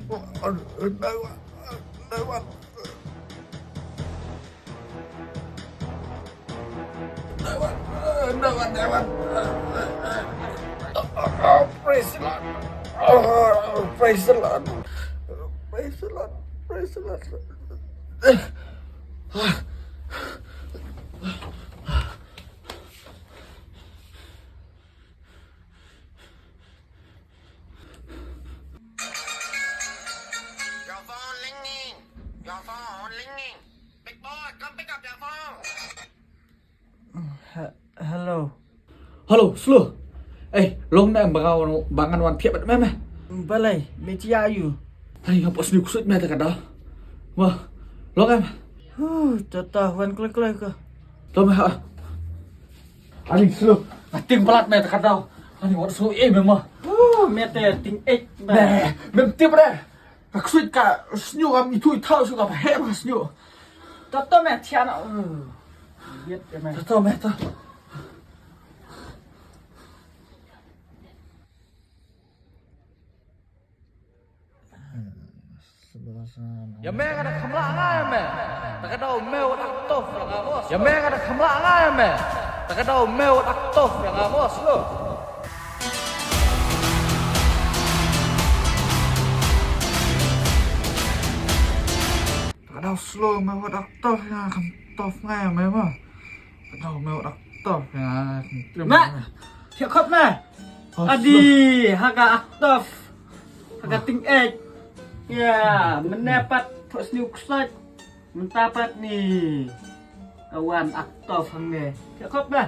No one. No one. No one. No one. No one. Oh, praise the Lord. Oh, praise the Lord. Praise the Lord. Praise the Lord. Your phone ringing. Your phone ringing. Big boy, come pick up your phone. Hello. Halo, slow. Long na bangan wan thiệp bật mẹ. Balay, Betty are you? Anh học bớt sneak suốt mẹ ta cả đó. Wah, long em. Tata, wan klek ke. Lo mẹ hả? Anh slow. Tiếng pelat mẹ ta cả đó. Anh học slow em mà. Mete ting ek. Nè, mẹ tiếp đây. Các suốt cả sneak am itu thao suốt cả hẹp mà sneak. Tata mẹ thian. Biết cái mày. Tao mẹ ta. Ya mẹ kada khamla ngai mẹ. Ta kada meo dak tof yang amos. Ya mẹ kada khamla ngai mẹ. Ta kada meo dak tof yang amos lo. Kada slow meo dak tof yang kham tof ngai mẹ mà. Kada meo dak tof yang Mẹ, thiệu khóc mẹ. Adi, haga aktif. Haga ting ek. Ya, mendapat first new slide. Mendapat nih. Kawan aktif hangge. Thiệu khóc mẹ.